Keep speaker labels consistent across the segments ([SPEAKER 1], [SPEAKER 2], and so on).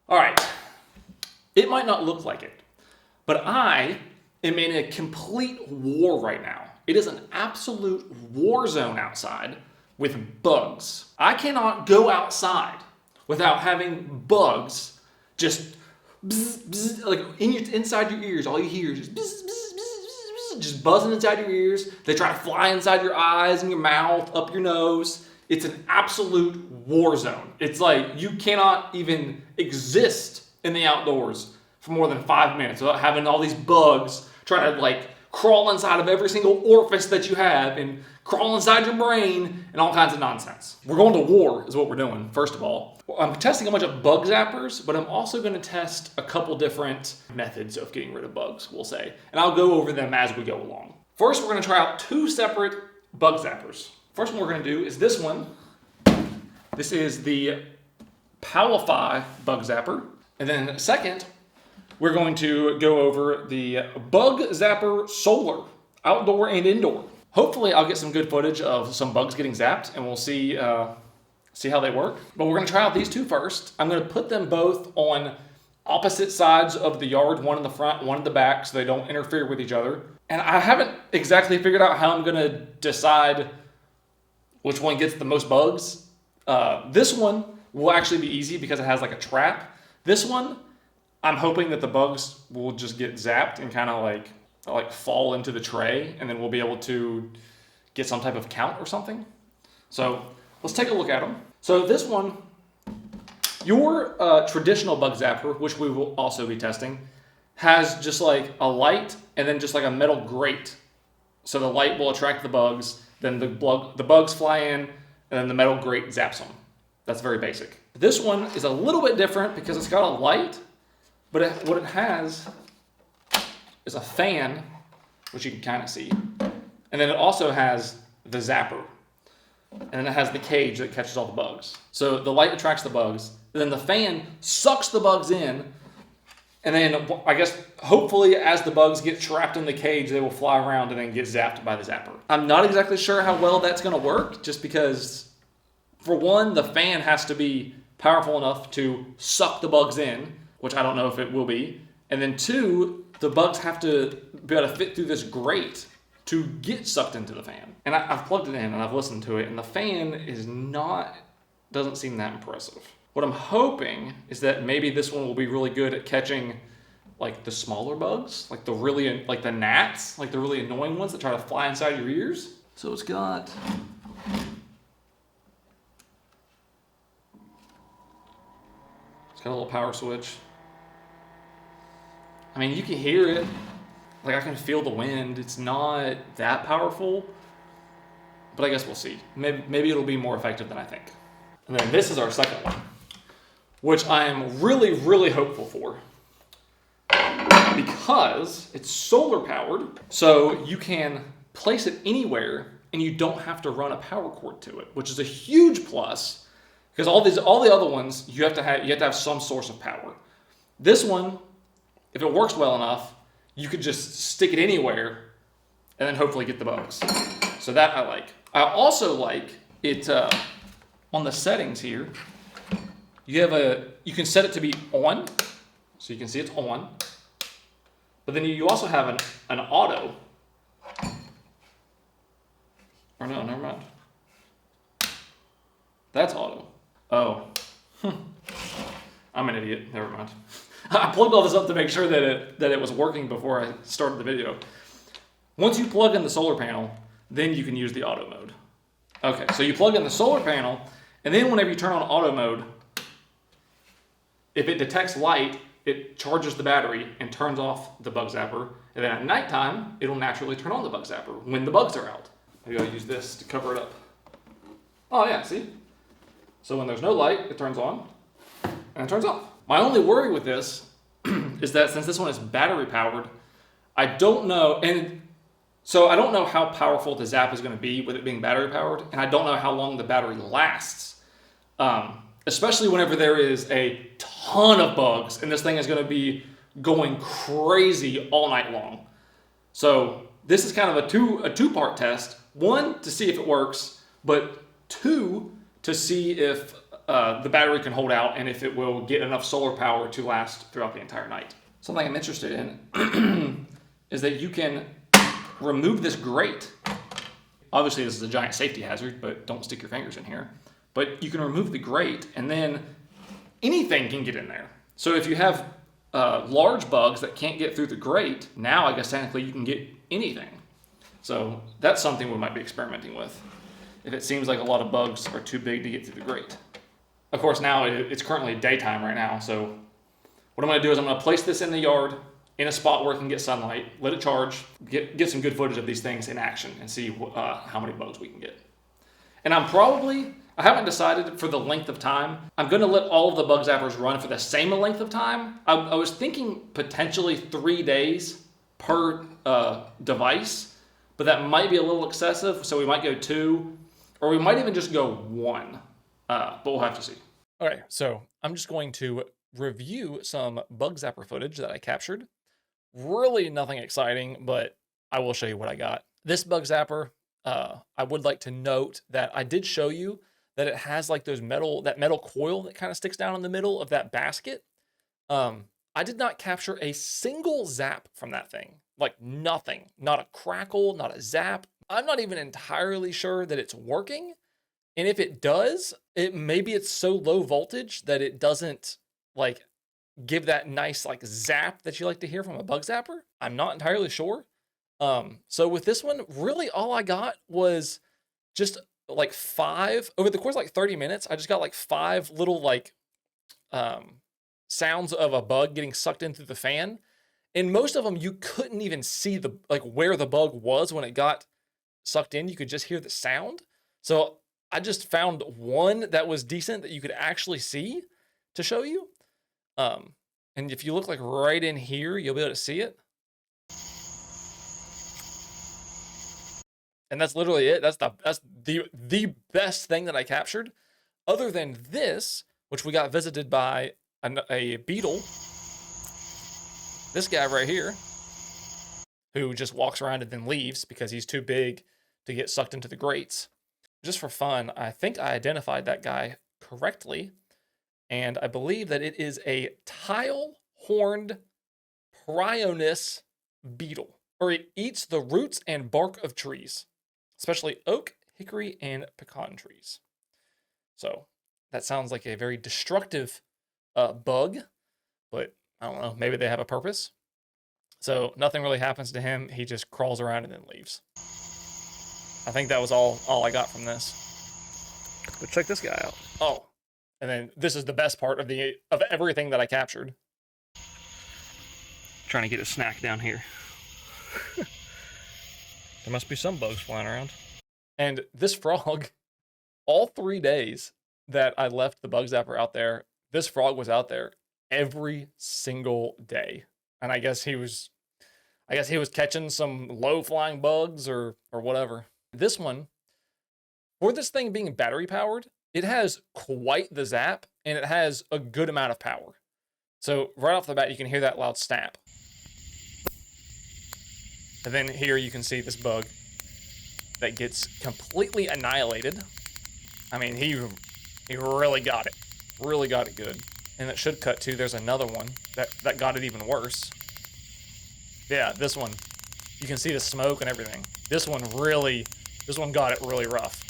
[SPEAKER 1] All right, it might not look like it, but I am in a complete war right now. It is an absolute war zone outside with bugs. I cannot go outside without having bugs just bzz, bzz, like inside your ears. All you hear is just bzz, bzz, bzz, bzz, just buzzing inside your ears. They try to fly inside your eyes and your mouth, up your nose. It's an absolute war zone. It's like you cannot even exist in the outdoors for more than 5 minutes without having all these bugs trying to like crawl inside of every single orifice that you have and crawl inside your brain and all kinds of nonsense. We're going to war is what we're doing, first of all. I'm testing a bunch of bug zappers, but I'm also going to test a couple different methods of getting rid of bugs, we'll say. And I'll go over them as we go along. First, we're going to try out 2 separate bug zappers. First one we're going to do is this one. This is the Powify bug zapper. And then second, we're going to go over the Bug Zapper Solar, outdoor and indoor. Hopefully I'll get some good footage of some bugs getting zapped and we'll see how they work. But we're gonna try out these 2 first. I'm gonna put them both on opposite sides of the yard, one in the front, one in the back, so they don't interfere with each other. And I haven't exactly figured out how I'm gonna decide which one gets the most bugs. This one will actually be easy because it has like a trap. This one, I'm hoping that the bugs will just get zapped and kind of like fall into the tray, and then we'll be able to get some type of count or something. So let's take a look at them. So this one, your traditional bug zapper, which we will also be testing, has just like a light and then just like a metal grate. So the light will attract the bugs, then the bugs fly in, and then the metal grate zaps them. That's very basic. This one is a little bit different because it's got a light, but what it has is a fan, which you can kind of see. And then it also has the zapper. And then it has the cage that catches all the bugs. So the light attracts the bugs, and then the fan sucks the bugs in, and then I guess hopefully as the bugs get trapped in the cage, they will fly around and then get zapped by the zapper. I'm not exactly sure how well that's gonna work, just because for one, the fan has to be powerful enough to suck the bugs in, which I don't know if it will be. And then 2, the bugs have to be able to fit through this grate to get sucked into the fan. And I've plugged it in and I've listened to it, and the fan doesn't seem that impressive. What I'm hoping is that maybe this one will be really good at catching like the smaller bugs, like the gnats, like the really annoying ones that try to fly inside your ears. So it's got a little power switch. I mean, you can hear it. Like, I can feel the wind. It's not that powerful, but I guess we'll see. Maybe it'll be more effective than I think. And then this is our second one, which I am really, really hopeful for because it's solar powered, so you can place it anywhere and you don't have to run a power cord to it, which is a huge plus. Because all the other ones, you have to have some source of power. This one, if it works well enough, you could just stick it anywhere and then hopefully get the bugs. So that I like. I also like it on the settings here. You can set it to be on, so you can see it's on. But then you also have an auto. Or no, never mind. That's auto. Oh, I'm an idiot. Never mind. I plugged all this up to make sure that it was working before I started the video. Once you plug in the solar panel, then you can use the auto mode. Okay, so you plug in the solar panel, and then whenever you turn on auto mode, if it detects light, it charges the battery and turns off the bug zapper. And then at nighttime, it'll naturally turn on the bug zapper when the bugs are out. Maybe I'll use this to cover it up. Oh yeah, see? So when there's no light, it turns on and it turns off. My only worry with this is that since this one is battery powered, I don't know how powerful the zap is going to be with it being battery powered, and I don't know how long the battery lasts. Especially whenever there is a ton of bugs and this thing is going to be going crazy all night long. So this is kind of a two-part test. 1, to see if it works, but 2, to see if the battery can hold out and if it will get enough solar power to last throughout the entire night. Something I'm interested in is that you can remove this grate. Obviously this is a giant safety hazard, but don't stick your fingers in here. But you can remove the grate and then anything can get in there. So if you have large bugs that can't get through the grate, now I guess technically you can get anything. So that's something we might be experimenting with if it seems like a lot of bugs are too big to get through the grate. Of course, now it's currently daytime right now, so what I'm going to do is I'm going to place this in the yard in a spot where it can get sunlight, let it charge, get some good footage of these things in action and see how many bugs we can get. And I haven't decided for the length of time. I'm going to let all of the bug zappers run for the same length of time. I was thinking potentially 3 days per device, but that might be a little excessive, so we might go 2, or we might even just go 1, but we'll have to see. Okay, so I'm just going to review some bug zapper footage that I captured. Really nothing exciting, but I will show you what I got. This bug zapper, I would like to note that I did show you that it has like that metal coil that kind of sticks down in the middle of that basket. I did not capture a single zap from that thing. Like nothing, not a crackle, not a zap. I'm not even entirely sure that it's working. And if it does, maybe it's so low voltage that it doesn't like give that nice like zap that you like to hear from a bug zapper. I'm not entirely sure. So with this one, really all I got was just like 5 over the course of like 30 minutes. I just got like 5 little like sounds of a bug getting sucked in through the fan. And most of them, you couldn't even see where the bug was when it got sucked in. You could just hear the sound. So I just found one that was decent that you could actually see to show you. And if you look like right in here, you'll be able to see it. And that's literally it. That's the best thing that I captured. Other than this, which we got visited by a beetle. This guy right here, who just walks around and then leaves because he's too big to get sucked into the grates. Just for fun, I think I identified that guy correctly, and I believe that it is a tile-horned Prionis beetle, or it eats the roots and bark of trees, especially oak, hickory, and pecan trees. So that sounds like a very destructive bug, but I don't know, maybe they have a purpose. So nothing really happens to him. He just crawls around and then leaves. I think that was all I got from this. But check this guy out. Oh, and then this is the best part of everything that I captured. Trying to get a snack down here. There must be some bugs flying around. And this frog, all 3 days that I left the bug zapper out there, this frog was out there every single day. And I guess he was catching some low flying bugs or whatever. This one, for this thing being battery powered, it has quite the zap and it has a good amount of power. So right off the bat, you can hear that loud snap. And then here you can see this bug that gets completely annihilated. I mean, he really got it. Really got it good. And it should cut to, there's another one that got it even worse. Yeah, this one. You can see the smoke and everything. This one got it really rough.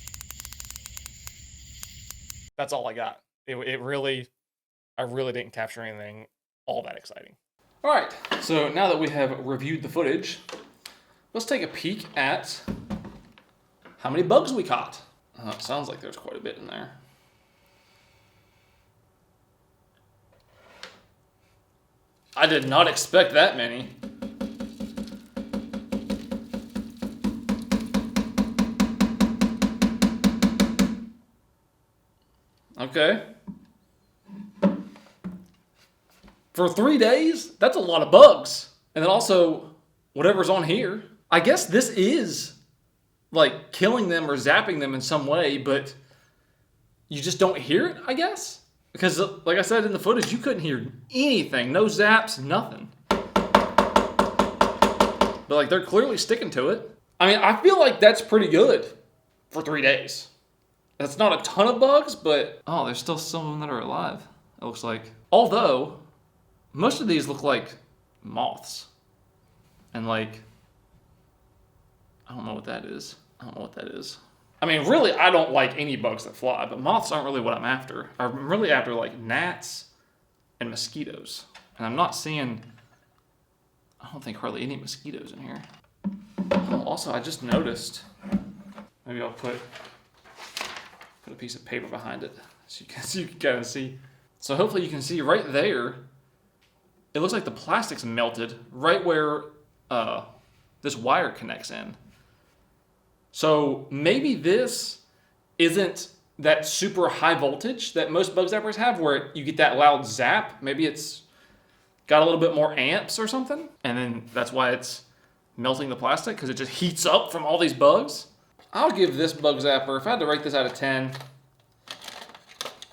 [SPEAKER 1] That's all I got. I really didn't capture anything all that exciting. All right, so now that we have reviewed the footage, let's take a peek at how many bugs we caught. It sounds like there's quite a bit in there. I did not expect that many. Okay. For 3 days, that's a lot of bugs. And then also, whatever's on here. I guess this is like killing them or zapping them in some way, but you just don't hear it, I guess? Because like I said in the footage, you couldn't hear anything. No zaps, nothing. But like they're clearly sticking to it. I mean, I feel like that's pretty good for 3 days. That's not a ton of bugs, but oh, there's still some of them that are alive, it looks like. Although, most of these look like moths. And like, I don't know what that is. I don't know what that is. I mean, really, I don't like any bugs that fly, but moths aren't really what I'm after. I'm really after like gnats and mosquitoes. And I'm not seeing, I don't think hardly any mosquitoes in here. Oh, also, I just noticed, maybe I'll put a piece of paper behind it so you can kind of see. So hopefully you can see right there, it looks like the plastic's melted right where this wire connects in. So maybe this isn't that super high voltage that most bug zappers have where you get that loud zap. Maybe it's got a little bit more amps or something. And then that's why it's melting the plastic, because it just heats up from all these bugs. I'll give this bug zapper, if I had to rate this out of 10,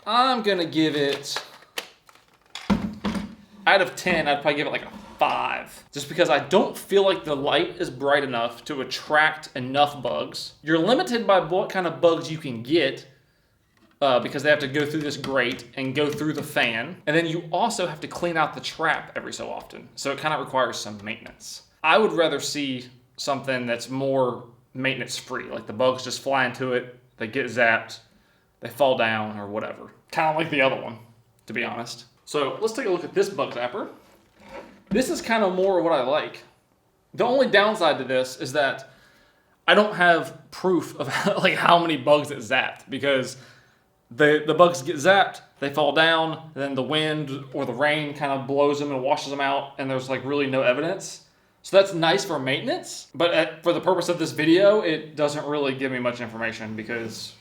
[SPEAKER 1] I'm gonna give it, out of 10, I'd probably give it like a 5. Just because I don't feel like the light is bright enough to attract enough bugs. You're limited by what kind of bugs you can get because they have to go through this grate and go through the fan. And then you also have to clean out the trap every so often. So it kind of requires some maintenance. I would rather see something that's more maintenance free, like the bugs just fly into it, they get zapped, they fall down or whatever. Kind of like the other one, to be honest. So let's take a look at this bug zapper. This is kind of more what I like. The only downside to this is that I don't have proof of like how many bugs it zapped, because the bugs get zapped, they fall down, and then the wind or the rain kind of blows them and washes them out, and there's like really no evidence. So that's nice for maintenance, but for the purpose of this video, it doesn't really give me much information because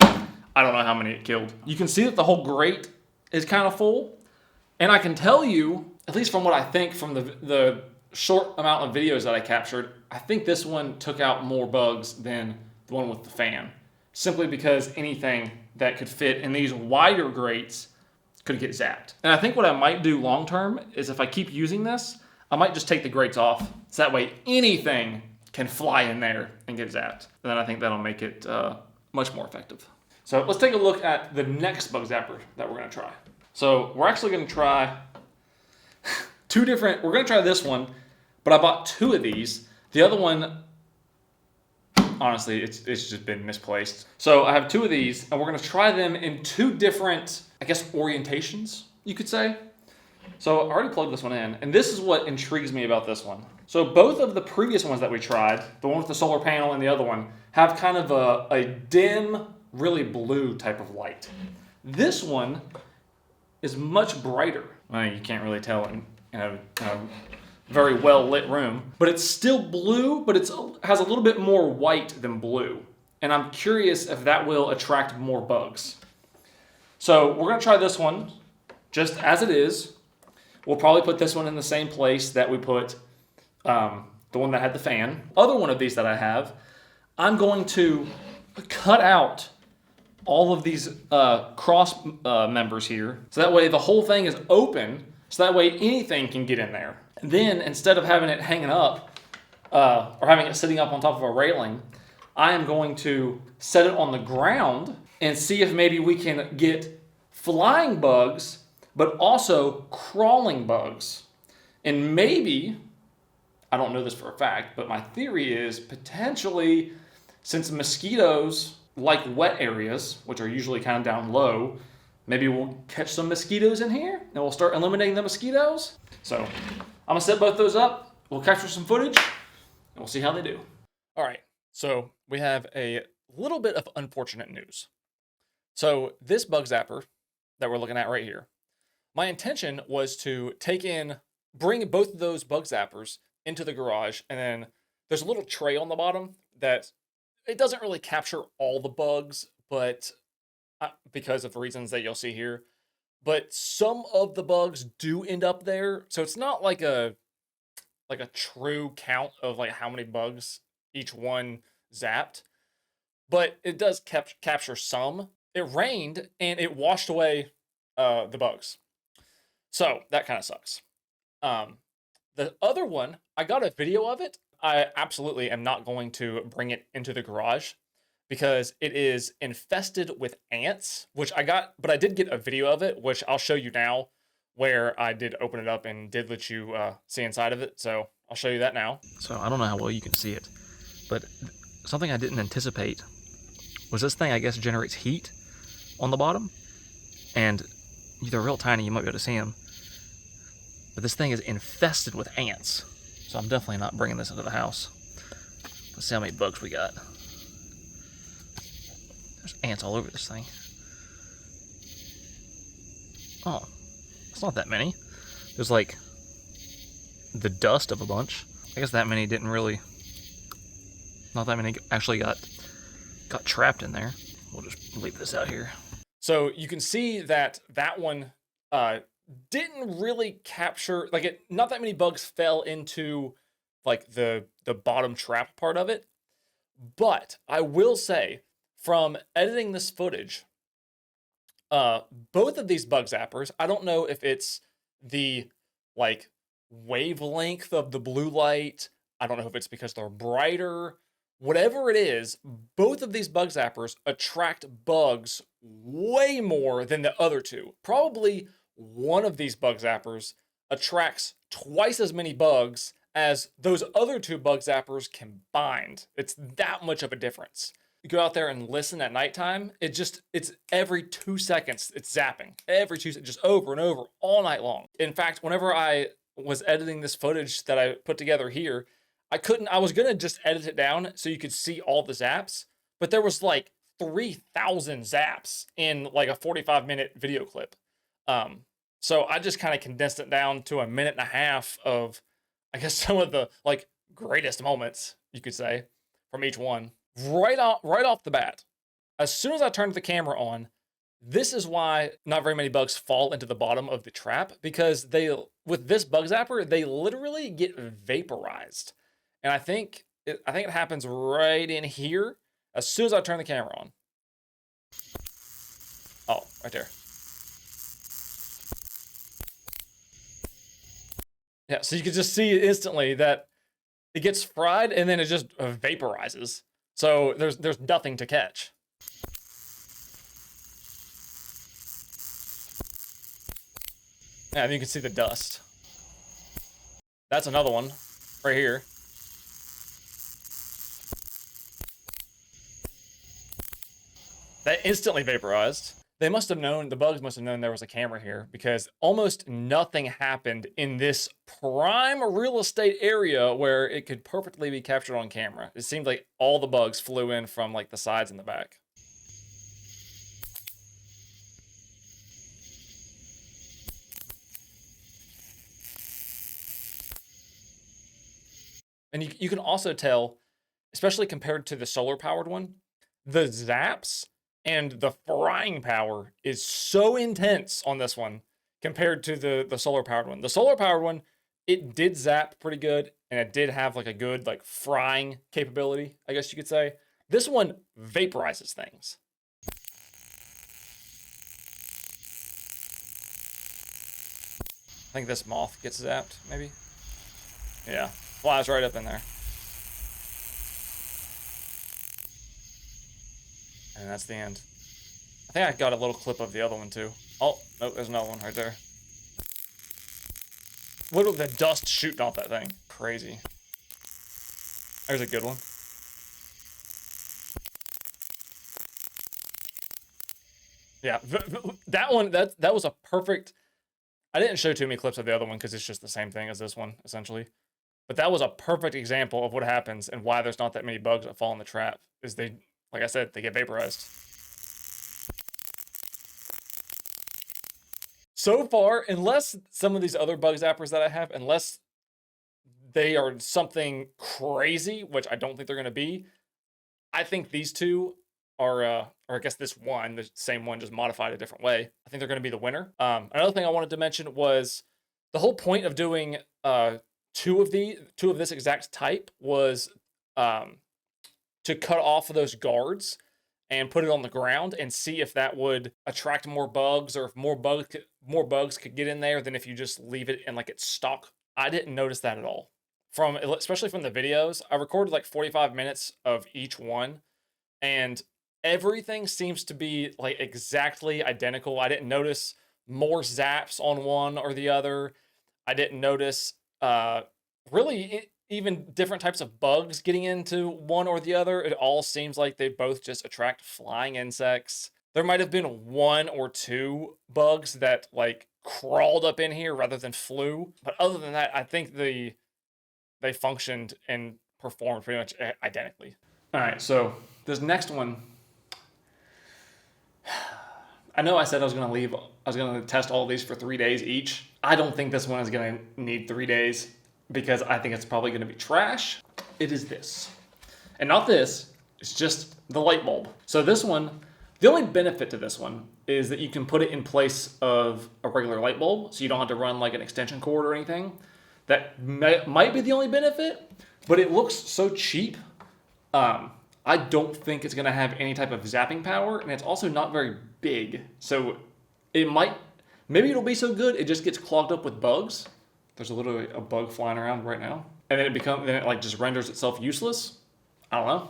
[SPEAKER 1] I don't know how many it killed. You can see that the whole grate is kind of full, and I can tell you, at least from what I think from the short amount of videos that I captured, I think this one took out more bugs than the one with the fan, simply because anything that could fit in these wider grates could get zapped. And I think what I might do long term is, if I keep using this, I might just take the grates off, so that way anything can fly in there and get zapped. And then I think that'll make it much more effective. So let's take a look at the next bug zapper that we're gonna try. So we're actually gonna try we're gonna try this one, but I bought 2 of these. The other one, honestly, it's just been misplaced. So I have 2 of these, and we're gonna try them in 2 different, I guess, orientations, you could say. So I already plugged this one in, and this is what intrigues me about this one. So both of the previous ones that we tried, the one with the solar panel and the other one, have kind of a dim, really blue type of light. This one is much brighter. Well, you can't really tell in a very well lit room, but it's still blue, but it has a little bit more white than blue. And I'm curious if that will attract more bugs. So we're gonna try this one just as it is. We'll probably put this one in the same place that we put the one that had the fan. Other one of these that I have, I'm going to cut out all of these cross members here, so that way the whole thing is open, so that way anything can get in there. And then instead of having it hanging up or having it sitting up on top of a railing, I am going to set it on the ground and see if maybe we can get flying bugs, but also crawling bugs. And maybe, I don't know this for a fact, but my theory is potentially, since mosquitoes like wet areas, which are usually kind of down low, maybe we'll catch some mosquitoes in here and we'll start eliminating the mosquitoes. So I'm gonna set both those up, we'll capture some footage, and we'll see how they do. All right, so we have a little bit of unfortunate news. So this bug zapper that we're looking at right here, my intention was to bring both of those bug zappers into the garage, and then there's a little tray on the bottom that it doesn't really capture all the bugs, but because of reasons that you'll see here, but some of the bugs do end up there. So it's not like a true count of like how many bugs each one zapped, but it does capture some. It rained and it washed away the bugs. So that kind of sucks. The other one, I got a video of it. I absolutely am not going to bring it into the garage because it is infested with ants, which I got, but I did get a video of it, which I'll show you now, where I did open it up and did let you see inside of it. So I'll show you that now. So I don't know how well you can see it, but something I didn't anticipate was this thing, I guess, generates heat on the bottom, and they're real tiny, you might be able to see them, but this thing is infested with ants. So I'm definitely not bringing this into the house. Let's see how many bugs we got. There's ants all over this thing. Oh, it's not that many. There's like the dust of a bunch. I guess that many didn't really, not that many actually got trapped in there. We'll just leave this out here. So you can see that that one didn't really capture, like not that many bugs fell into like the bottom trap part of it. But I will say, from editing this footage, both of these bug zappers, I don't know if it's the like wavelength of the blue light, I don't know if it's because they're brighter, whatever it is, both of these bug zappers attract bugs way more than the other two. Probably one of these bug zappers attracts twice as many bugs as those other two bug zappers combined. It's that much of a difference. You go out there and listen at nighttime, it's every 2 seconds, it's zapping. Every 2 seconds, just over and over all night long. In fact, whenever I was editing this footage that I put together here, I was gonna just edit it down so you could see all the zaps, but there was like 3,000 zaps in like a 45-minute video clip. So I just kind of condensed it down to a minute and a half of, I guess, some of the like greatest moments, you could say, from each one. Right off the bat, as soon as I turned the camera on, this is why not very many bugs fall into the bottom of the trap, because with this bug zapper, they literally get vaporized. And I think it happens right in here as soon as I turn the camera on. Oh, right there. Yeah, so you can just see instantly that it gets fried and then it just vaporizes. So there's nothing to catch. Yeah, and you can see the dust. That's another one right here. That instantly vaporized. They must have known, the bugs must have known there was a camera here, because almost nothing happened in this prime real estate area where it could perfectly be captured on camera. It seemed like all the bugs flew in from like the sides and the back. And you can also tell, especially compared to the solar powered one, the zaps and the frying power is so intense on this one compared to the solar powered one. The solar powered one, it did zap pretty good, and it did have like a good like frying capability, I guess you could say. This one vaporizes things. I think this moth gets zapped, maybe. Yeah, flies right up in there. And that's the end. I think I got a little clip of the other one too. Oh, no, there's another one right there. Look at the dust shooting off that thing. Crazy. There's a good one. Yeah, that one, that was a perfect... I didn't show too many clips of the other one because it's just the same thing as this one, essentially. But that was a perfect example of what happens and why there's not that many bugs that fall in the trap. Is they, like I said, they get vaporized. So far, unless some of these other bug zappers that I have, unless they are something crazy, which I don't think they're going to be, I think these two are, or I guess this one, the same one, just modified a different way. I think they're going to be the winner. Another thing I wanted to mention was the whole point of doing two of this exact type was to cut off those guards and put it on the ground and see if that would attract more bugs, or if more bugs could get in there than if you just leave it in like its stock. I didn't notice that at all. Especially from the videos, I recorded like 45 minutes of each one, and everything seems to be like exactly identical. I didn't notice more zaps on one or the other. I didn't notice really even different types of bugs getting into one or the other. It all seems like they both just attract flying insects. There might have been one or two bugs that like crawled up in here rather than flew, but other than that, I think they functioned and performed pretty much identically. All right, so this next one, I know I said I was going to test all these for 3 days each. I don't think this one is going to need 3 days because I think it's probably going to be trash. It is this. And not this, it's just the light bulb. So this one, the only benefit to this one is that you can put it in place of a regular light bulb, so you don't have to run like an extension cord or anything. That might be the only benefit, but it looks so cheap. I don't think it's going to have any type of zapping power, and it's also not very big. So maybe it'll be so good it just gets clogged up with bugs. There's literally a bug flying around right now, and then it like just renders itself useless. I don't know,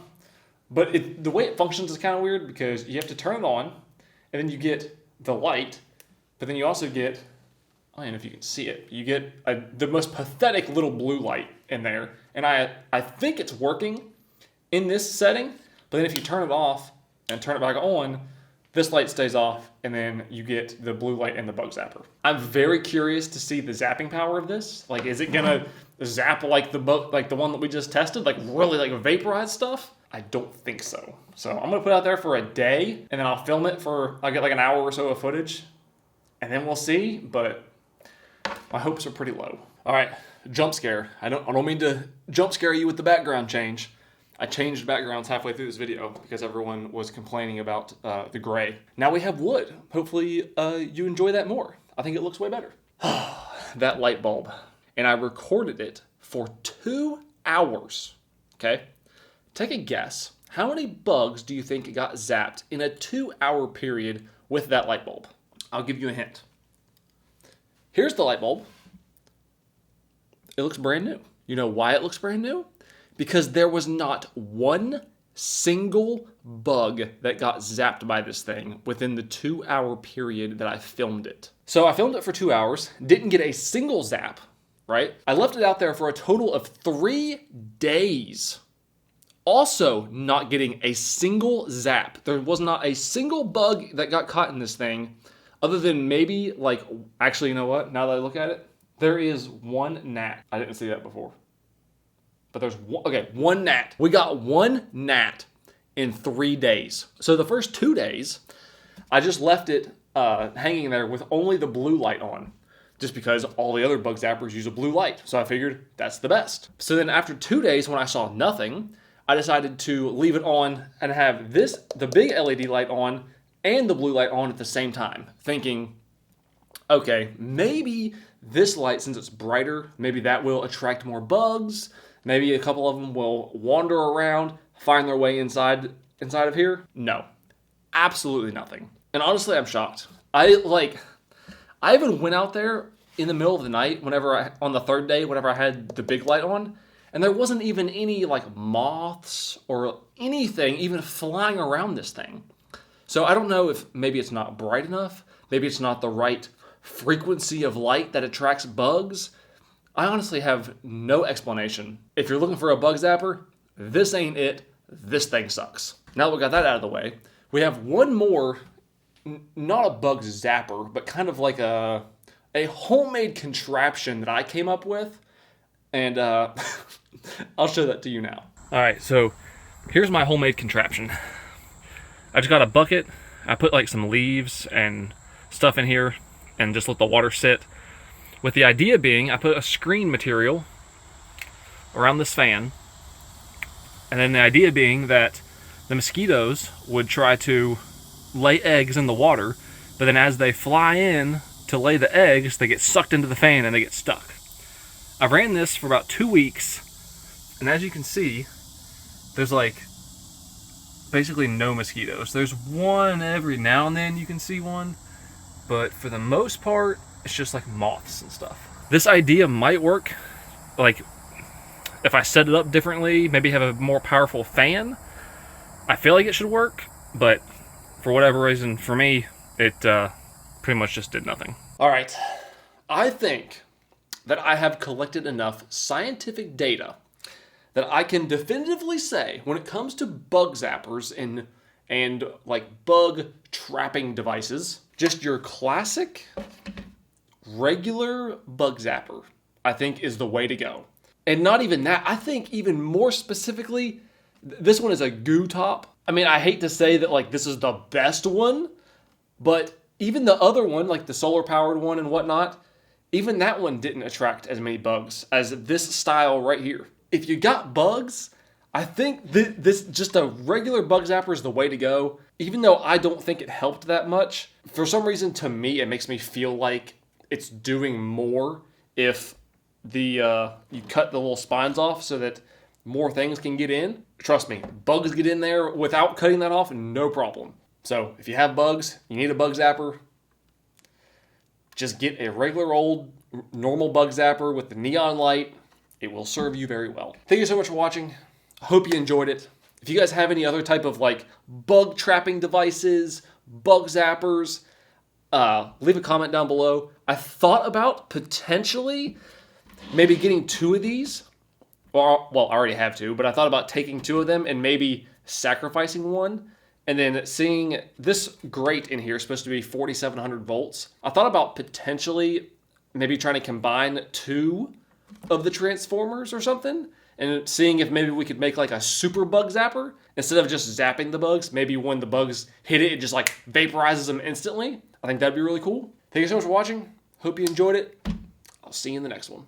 [SPEAKER 1] but the way it functions is kind of weird because you have to turn it on, and then you get the light, but then you also get, I don't know if you can see it, you get the most pathetic little blue light in there, and I think it's working in this setting, but then if you turn it off and turn it back on, this light stays off, and then you get the blue light and the bug zapper. I'm very curious to see the zapping power of this. Like, is it gonna zap like the one that we just tested, like really like vaporize stuff? I don't think so. So I'm gonna put it out there for a day, and then I'll film it I'll get like an hour or so of footage, and then we'll see. But my hopes are pretty low. All right, jump scare. I don't mean to jump scare you with the background change. I changed backgrounds halfway through this video because everyone was complaining about the gray. Now we have wood. Hopefully you enjoy that more. I think it looks way better. That light bulb. And I recorded it for 2 hours. Okay? Take a guess. How many bugs do you think got zapped in a 2-hour period with that light bulb? I'll give you a hint. Here's the light bulb. It looks brand new. You know why it looks brand new? Because there was not one single bug that got zapped by this thing within the 2-hour period that I filmed it. So I filmed it for 2 hours, didn't get a single zap, right? I left it out there for a total of 3 days. Also not getting a single zap. There was not a single bug that got caught in this thing, other than maybe actually, you know what? Now that I look at it, there is one gnat. I didn't see that before. But there's one gnat. We got one gnat in 3 days. So the first 2 days, I just left it hanging there with only the blue light on, just because all the other bug zappers use a blue light. So I figured that's the best. So then after 2 days, when I saw nothing, I decided to leave it on and have the big LED light on and the blue light on at the same time, thinking, okay, maybe this light, since it's brighter, maybe that will attract more bugs. Maybe a couple of them will wander around, find their way inside of here. No, absolutely nothing. And honestly, I'm shocked. I even went out there in the middle of the night on the third day, whenever I had the big light on, and there wasn't even any like moths or anything even flying around this thing. So I don't know if maybe it's not bright enough, maybe it's not the right frequency of light that attracts bugs. I honestly have no explanation. If you're looking for a bug zapper, this ain't it. This thing sucks. Now that we got that out of the way, we have one more, not a bug zapper, but kind of like a homemade contraption that I came up with. And I'll show that to you now. All right, so here's my homemade contraption. I just got a bucket. I put like some leaves and stuff in here and just let the water sit. With the idea being, I put a screen material around this fan, and then the idea being that the mosquitoes would try to lay eggs in the water, but then as they fly in to lay the eggs, they get sucked into the fan and they get stuck. I ran this for about 2 weeks, and as you can see, there's like basically no mosquitoes. There's one every now and then you can see one, but for the most part, it's just like moths and stuff. This idea might work, like if I set it up differently, maybe have a more powerful fan,
[SPEAKER 2] I feel like it should work, but for whatever reason, for me, it pretty much just did nothing.
[SPEAKER 1] All right. I think that I have collected enough scientific data that I can definitively say when it comes to bug zappers and like bug trapping devices, just your classic regular bug zapper, I think is the way to go. And not even that, I think even more specifically, this one is a goo top. I mean, I hate to say that like this is the best one, but even the other one, like the solar powered one and whatnot, even that one didn't attract as many bugs as this style right here. If you got bugs, I think this just a regular bug zapper is the way to go. Even though I don't think it helped that much, for some reason to me it makes me feel like it's doing more if you cut the little spines off so that more things can get in. Trust me, bugs get in there without cutting that off, no problem. So if you have bugs, you need a bug zapper, just get a regular old normal bug zapper with the neon light. It will serve you very well. Thank you so much for watching. I hope you enjoyed it. If you guys have any other type of like bug trapping devices, bug zappers, leave a comment down below. I thought about potentially maybe getting 2 of these. Well, I already have 2, but I thought about taking 2 of them and maybe sacrificing one. And then seeing this grate in here is supposed to be 4,700 volts. I thought about potentially maybe trying to combine 2 of the transformers or something and seeing if maybe we could make like a super bug zapper instead of just zapping the bugs. Maybe when the bugs hit it, it just like vaporizes them instantly. I think that'd be really cool. Thank you so much for watching. Hope you enjoyed it. I'll see you in the next one.